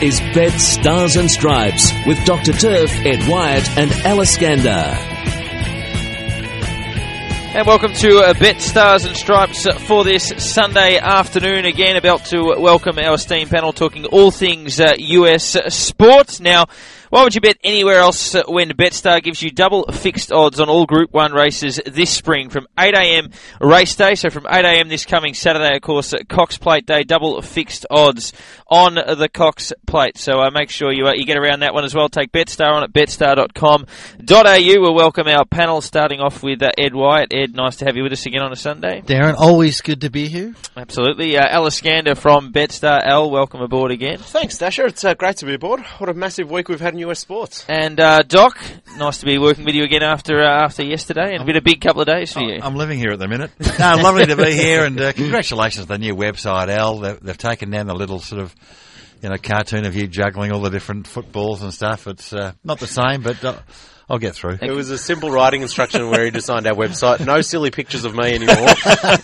is Betstars and Stripes with Dr. Turf, Ed Wyatt and Alice Gander. And welcome to Betstars and Stripes for this Sunday afternoon. Again, about to welcome our esteemed panel talking all things US sport. Now, why would you bet anywhere else when Betstar gives you double fixed odds on all Group 1 races this spring from 8 a.m. race day? So from 8 a.m. this coming Saturday, of course, Cox Plate Day, double fixed odds on the Cox Plate. So make sure you get around that one as well. Take Betstar on at betstar.com.au. We'll welcome our panel, starting off with Ed Wyatt. Ed, nice to have you with us again on a Sunday. Darren, always good to be here. Absolutely. Alice Gander from Betstar. Al, welcome aboard again. Thanks, Dasher. It's great to be aboard. What a massive week we've had in US sports. And Doc, nice to be working with you again after yesterday, and been a big couple of days for you. I'm living here at the minute. No, lovely to be here, and congratulations on the new website, Al. They've taken down the little sort of, cartoon of you juggling all the different footballs and stuff. It's not the same, but I'll get through. It was a simple writing instruction where he designed our website. No silly pictures of me anymore,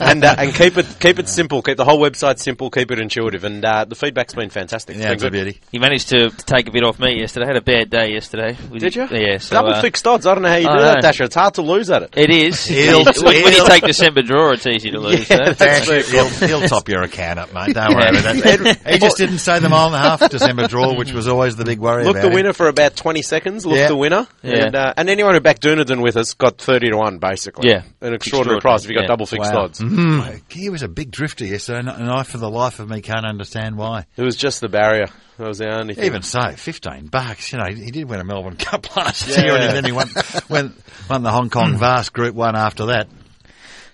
and keep it simple. Keep the whole website simple. Keep it intuitive, and the feedback's been fantastic. Yeah, it's a beauty. You managed to take a bit off me yesterday. I had a bad day yesterday. Did you? Yeah. So, double fixed odds. I don't know how you do that, Dasher. It's hard to lose at it. It is. When you take December draw, it's easy to lose. He'll top your account up, mate. Don't worry about that. He just didn't say the mile and a half December draw, which was always the big worry. Look the winner for about 20 seconds. Look the winner. Yeah. And anyone who backed Dunedin with us got 30-1 basically. Yeah. An extraordinary price if you got double fixed odds. Mm-hmm. He was a big drifter yesterday, and I, for the life of me, can't understand why. It was just the barrier. That was the only thing. Even so, $15. He did win a Melbourne Cup last year, and then he won the Hong Kong Vast Group 1 after that.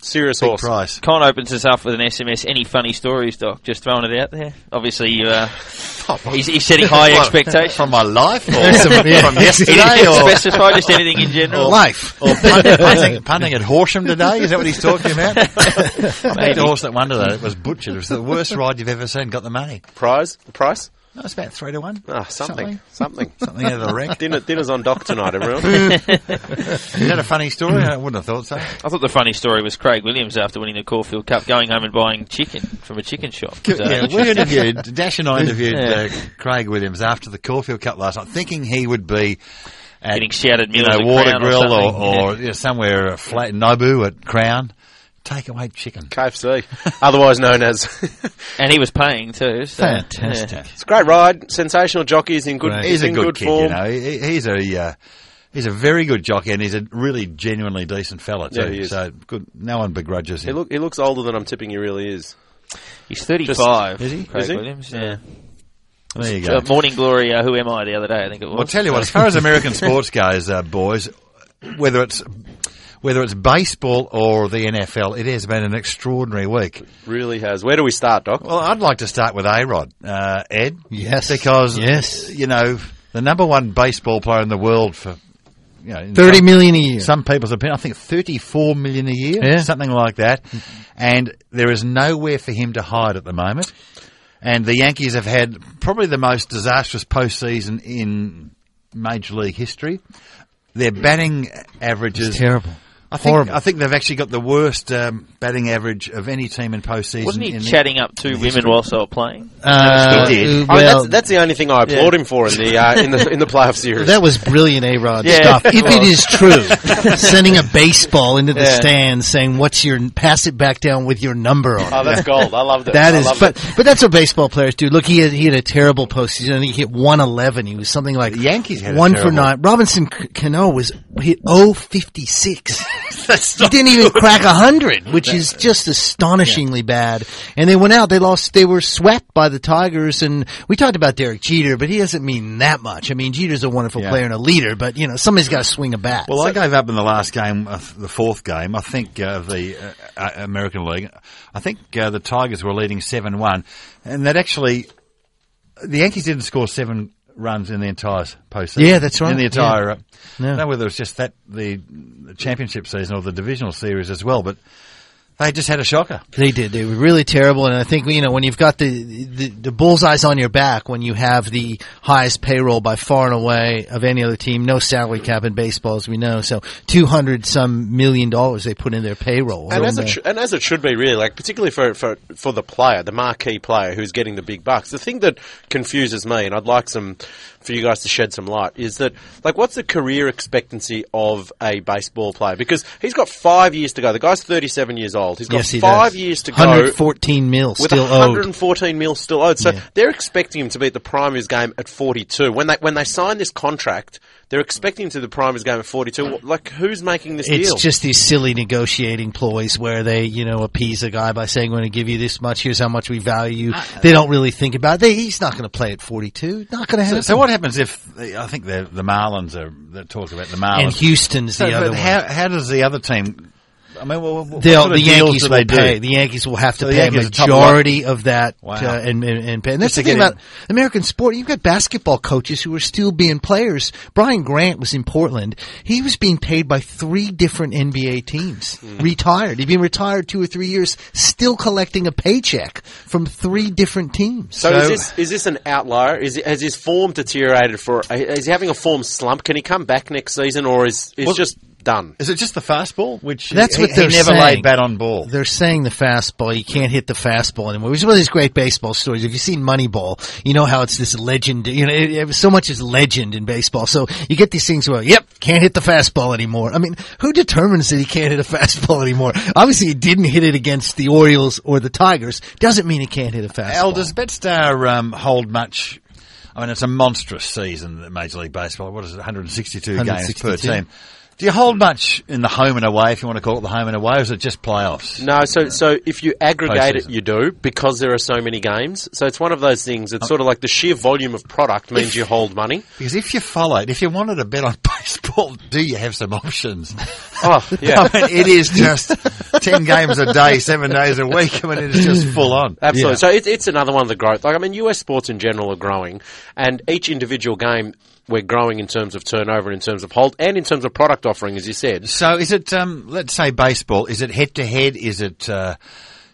Serious big horse. Price. Con opens us up with an SMS. Any funny stories, Doc? Just throwing it out there. Obviously, he's setting high expectations. From my life? Or from yesterday? Or specify just anything in general? Life. Or punting at Horsham today? Is that what he's talking about? I think the horse that won today, it was butchered. It was the worst ride you've ever seen. Got the money. The price? No, it's about 3-1. Ah, something. Something out of the wreck. Dinner's on Doc tonight, everyone. Is that a funny story? I wouldn't have thought so. I thought the funny story was Craig Williams after winning the Caulfield Cup, going home and buying chicken from a chicken shop. We interviewed, Dash and I interviewed Craig Williams after the Caulfield Cup last night, thinking he would be at, getting shouted meals at Water Crown Grill or somewhere flat in Nobu at Crown. Takeaway chicken. KFC, otherwise known as. And he was paying too. So, fantastic. Yeah. It's a great ride. Sensational jockey. He's in good. He's in good form. Kid, he's a very good jockey, and he's a really genuinely decent fella too. Yeah, he is. So good. No one begrudges him. He looks older than I'm tipping he really is. He's 35. Is he? Craig Is he? Williams. Yeah. There you go. Morning Glory. Who am I? The other day, I think it was. Well, I'll tell you what. As far as American sports goes, boys, whether it's baseball or the NFL, it has been an extraordinary week. It really has. Where do we start, Doc? Well, I'd like to start with A-Rod, Ed. Yes. Because, the number one baseball player in the world for, $30 million a year. Some people's opinion, I think $34 million a year, something like that. And there is nowhere for him to hide at the moment. And the Yankees have had probably the most disastrous postseason in Major League history. Their batting averages... It's terrible. I think they've actually got the worst batting average of any team in postseason. Wasn't he chatting up two women whilst they were playing? He did. That's the only thing I applaud him for in the playoff series. That was brilliant, A-Rod stuff. If it is true, sending a baseball into the stands, saying pass it back down with your number on it. Oh, that's gold. I loved it. But that's what baseball players do. Look, he had a terrible postseason. I think he hit 111. He was something like the Yankees had 1 for 9. Robinson Cano hit 0.56. He didn't even crack 100, which is just astonishingly bad. And they went out. They were swept by the Tigers. And we talked about Derek Jeter, but he doesn't mean that much. I mean, Jeter's a wonderful player and a leader, but somebody's got to swing a bat. Well, I gave up in the last game, the fourth game. I think the American League. I think the Tigers were leading 7-1, and that actually the Yankees didn't score 7 runs in the entire postseason. Yeah, that's right. In the entire, I don't know whether it's just that the championship season or the divisional series as well, but They just had a shocker. They did. They were really terrible. And I think, when you've got the bullseyes on your back, when you have the highest payroll by far and away of any other team, no salary cap in baseball, as we know. So $200-some million they put in their payroll. And as it should be, really, like particularly for the player, the marquee player who's getting the big bucks. The thing that confuses me, and I'd like for you guys to shed some light, is that, like, what's the career expectancy of a baseball player? Because he's got 5 years to go. The guy's 37 years old. He's got 5 years to go. 114 mil still owed. 114 mil still owed. So they're expecting him to be at the prime of his game at 42. When they sign this contract, they're expecting him to the prime of his game at 42. Like, who's making this deal? It's just these silly negotiating ploys where they, appease a guy by saying, we're going to give you this much, here's how much we value you. They don't really think about it. He's not going to play at 42. Not going to happen. So what happens if, I think the Marlins they're talking about the Marlins. And Houston's the other one. How does the other team... I mean, the Yankees will pay. The Yankees will have to pay a majority of that and pay. And that's the thing about American sport. You've got basketball coaches who are still being players. Brian Grant was in Portland. He was being paid by 3 different NBA teams. Retired. He'd been retired 2 or 3 years, still collecting a paycheck from 3 different teams. So is this an outlier? Has his form deteriorated is he having a form slump? Can he come back next season, or is just done? Is it just the fastball? Which that's what he never laid bat on ball. They're saying the fastball. You can't hit the fastball anymore. Which is one of these great baseball stories. If you've seen Moneyball, you know how it's this legend. So much is legend in baseball. So you get these things where, can't hit the fastball anymore. I mean, who determines that he can't hit a fastball anymore? Obviously, he didn't hit it against the Orioles or the Tigers. Doesn't mean he can't hit a fastball. Al, does Betstar hold much? I mean, it's a monstrous season at Major League Baseball. What is it? 162 games per team. Do you hold much in the home and away, if you want to call it the home and away, or is it just playoffs? No, so if you aggregate it, you do, because there are so many games. So it's one of those things. It's sort of like the sheer volume of product means you hold money. Because if you follow it, if you wanted to bet on baseball, do you have some options? Oh, yeah. I mean, it is just 10 games a day, 7 days a week. I mean, it's just full on. Absolutely. Yeah. So it's another one of the growth. Like, I mean, US sports in general are growing, and each individual game we're growing in terms of turnover, in terms of hold, and in terms of product offering, as you said. So is it, let's say baseball, is it head-to-head? Is it, all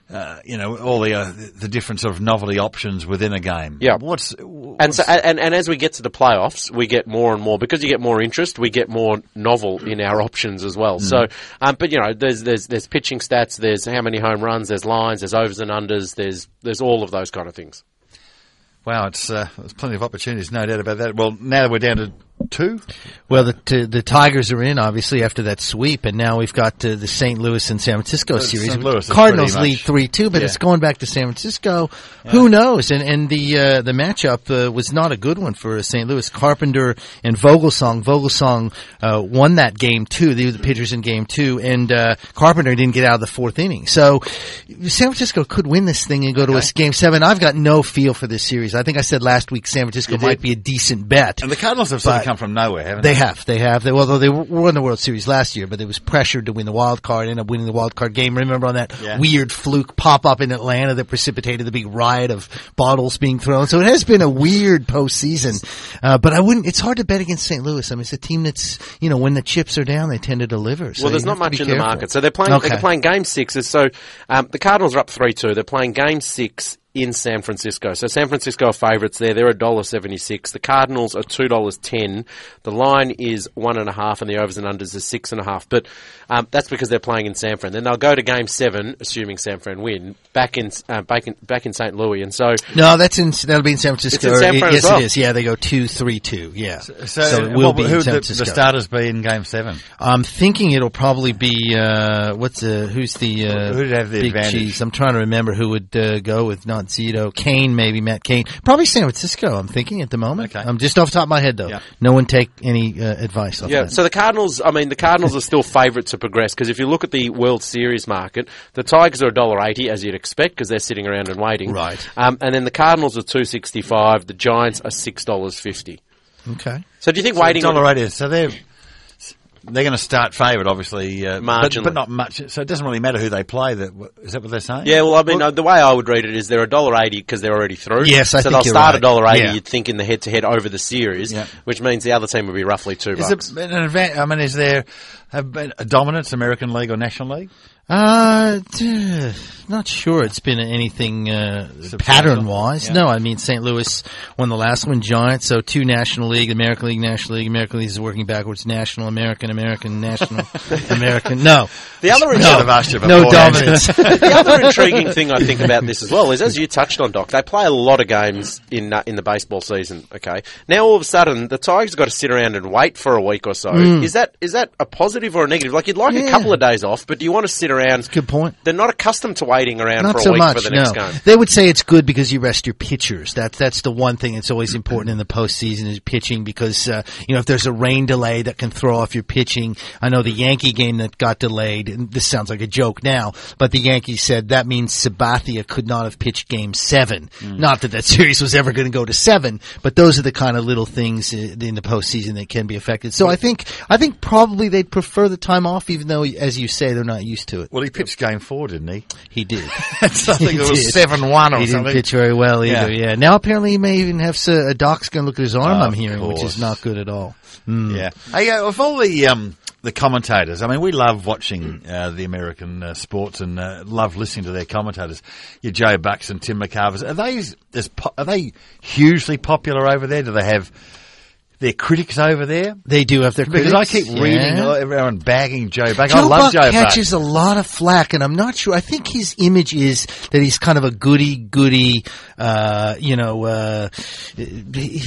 the different sort of novelty options within a game? Yeah. And as we get to the playoffs, we get more and more, because you get more interest, we get more novel in our options as well. So, but there's pitching stats, there's how many home runs, there's lines, there's overs and unders, there's all of those kind of things. Wow, there's plenty of opportunities, no doubt about that. Well, now we're down to 2? Well, the Tigers are in, obviously, after that sweep, and now we've got the St. Louis and San Francisco series. St. Louis Cardinals lead 3-2, but it's going back to San Francisco. Yeah. Who knows? And the matchup was not a good one for St. Louis. Carpenter and Vogelsong. Vogelsong won that game, too. They were the pitchers in game 2, and Carpenter didn't get out of the 4th inning. So San Francisco could win this thing and go to a game 7. I've got no feel for this series. I think I said last week San Francisco might be a decent bet. And the Cardinals have sort of come from nowhere, haven't they? They have. Although they won the World Series last year, but they was pressured to win the wild card, ended up winning the wild card game. Remember on that weird fluke pop-up in Atlanta that precipitated the big riot of bottles being thrown? So it has been a weird postseason. But it's hard to bet against St. Louis. I mean, it's a team that's, when the chips are down, they tend to deliver. So there's not much in the market. So they're playing game 6. So the Cardinals are up 3-2. They're playing game 6 in San Francisco. So San Francisco are favourites there. They're $1.76. The Cardinals are $2.10. The line is 1.5, and the overs and unders is 6.5. But that's because they're playing in San Fran. Then they'll go to Game 7, assuming San Fran win, back in St. Louis. And so that'll be in San Francisco. It's in San Fran as well. It is. Yeah, they go 2-3-2. Yeah. So it will be in San Francisco. The starters be in Game 7? I'm thinking it'll probably be who would have the big advantage? Cheese? I'm trying to remember who would go with not Zito. Kane, maybe Matt Kane. Probably San Francisco, I'm thinking at the moment. Okay. I'm just off the top of my head, though. Yeah. No one take any advice off that. So the Cardinals are still favourite to progress, because if you look at the World Series market, the Tigers are $1.80, as you'd expect, because they're sitting around and waiting. Right. And then the Cardinals are $2.65. The Giants are $6.50. Okay. So do you think waiting... $1.80. So they're going to start favourite, obviously, marginally, but not much. So it doesn't really matter who they play. Is that what they're saying? Yeah, well, I mean, the way I would read it is they're $1.80 because they're already through. Yes, I think they'll start right. $1.80. Yeah. You'd think in the head-to-head over the series, which means the other team would be roughly $2. Is there a dominance, American League or National League? Not sure it's been anything pattern-wise. Yeah. No, I mean, St. Louis won the last one, Giants, so 2 National League, American League, National League. American League is working backwards, National, American, National, American. No. The other dominance. The other intriguing thing I think about this as well is, as you touched on, Doc, they play a lot of games in the baseball season, okay? Now, all of a sudden, the Tigers have got to sit around and wait for a week or so. Is that a positive or a negative? Like, you'd like a couple of days off, but do you want to sit around? That's a good point. They're not accustomed to waiting around not for a so week much, for the next game. They would say it's good because you rest your pitchers. That's the one thing that's always important in the postseason is pitching because, if there's a rain delay that can throw off your pitching. I know the Yankee game that got delayed, and this sounds like a joke now, but the Yankees said that means Sabathia could not have pitched Game 7. Not that series was ever going to go to 7, but those are the kind of little things in the postseason that can be affected. So I think probably they'd prefer the time off, even though, as you say, they're not used to it. Well, he pitched Game 4, didn't he? He did. I think it was 7-1 or something. He didn't pitch very well either, yeah. Now apparently he may even have a doc's going to look at his arm, I'm hearing, which is not good at all. Yeah. Hey, of all the commentators, I mean, we love watching the American sports and love listening to their commentators. Your Joe Bucks and Tim McCarvers. Are they hugely popular over there? Do they have their critics over there? They do have their critics. Because I keep reading everyone bagging Joe Buck. I love Joe Buck. Catches a lot of flack, and I'm not sure. I think his image is that he's kind of a goody, he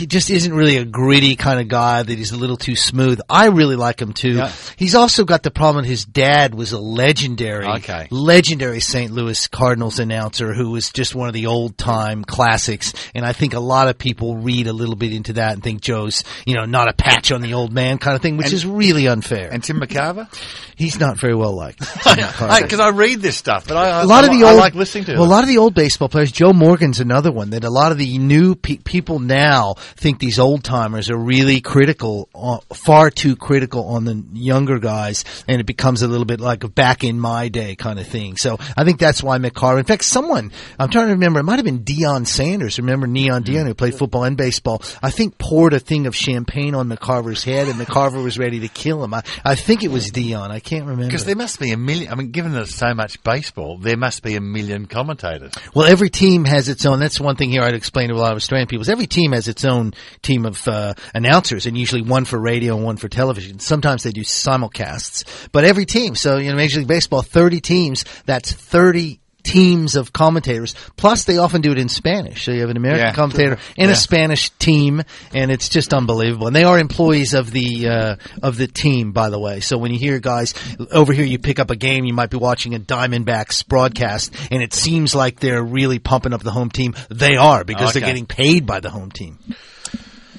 just isn't really a gritty kind of guy, that he's a little too smooth. I really like him too. Yeah. He's also got the problem his dad was a legendary St. Louis Cardinals announcer who was just one of the old-time classics, and I think a lot of people read a little bit into that and think Joe's not a patch on the old man kind of thing, which is really unfair. And Tim McCarver? He's not very well liked. Because I read this stuff, but I like listening to it. Well, a lot of the old baseball players, Joe Morgan's another one, that a lot of the new people now think these old-timers are really critical, far too critical on the younger guys, and it becomes a little bit like a back in my day kind of thing. So I think that's why McCarver, in fact, I'm trying to remember, it might have been Deion Sanders, remember Neon Deion, who played football and baseball, I think poured a thing of champagne on McCarver's head, and McCarver was ready to kill him. I think it was Deion. I can't remember. Because there must be a million. I mean, given that it's so much baseball, there must be a million commentators. Well, every team has its own. That's one thing here I'd explain to a lot of Australian people. Every team has its own team of announcers, and usually one for radio and one for television. Sometimes they do simulcasts, but every team. So, Major League Baseball, 30 teams. That's 30 teams of commentators, plus they often do it in Spanish. So you have an American commentator and a Spanish team, and it's just unbelievable. And they are employees of the team, by the way. So when you hear guys over here, you pick up a game, you might be watching a Diamondbacks broadcast, and it seems like they're really pumping up the home team. They are, because they're getting paid by the home team.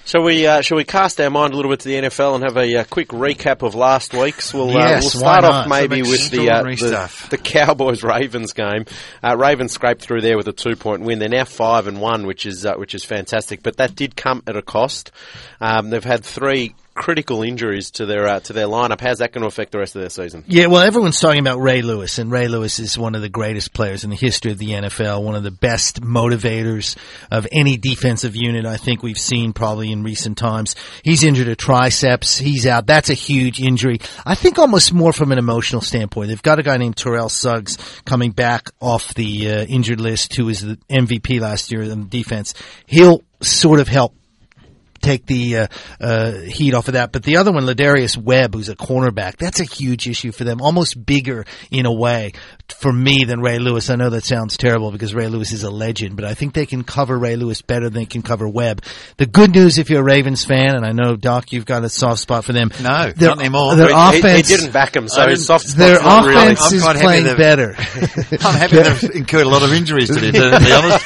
Shall we cast our mind a little bit to the NFL and have a quick recap of last week's? We'll start off maybe with the Cowboys-Ravens game. Ravens scraped through there with a 2-point win. They're now 5-1, which is fantastic. But that did come at a cost. They've had 3 critical injuries to their lineup. How's that going to affect the rest of their season? Yeah, well, everyone's talking about Ray Lewis, and Ray Lewis is one of the greatest players in the history of the NFL, one of the best motivators of any defensive unit I think we've seen probably in recent times. He's injured a triceps. He's out. That's a huge injury. I think almost more from an emotional standpoint. They've got a guy named Terrell Suggs coming back off the injured list, who was the MVP last year in defense. He'll sort of help take the heat off of that. But the other one, Ladarius Webb, who's a cornerback, that's a huge issue for them, almost bigger in a way for me than Ray Lewis. I know that sounds terrible because Ray Lewis is a legend, but I think they can cover Ray Lewis better than they can cover Webb. The good news, if you're a Ravens fan, and I know, Doc, you've got a soft spot for them. No, not anymore. Their offense, he didn't back him, so his soft spot's their not offense really. is playing better. I'm happy they've incurred a lot of injuries today, to be honest.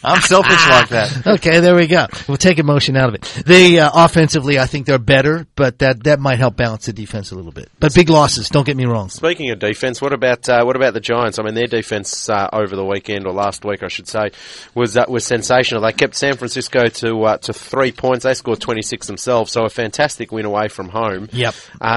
I'm selfish like that. Okay, there we go. We'll take emotion out of it. They offensively, I think they're better, but that might help balance the defense a little bit. But big losses, don't get me wrong. Speaking of defense, what about the Giants? I mean, their defense over the weekend, or last week, I should say, was sensational. They kept San Francisco to 3 points. They scored 26 themselves, so a fantastic win away from home. Yep.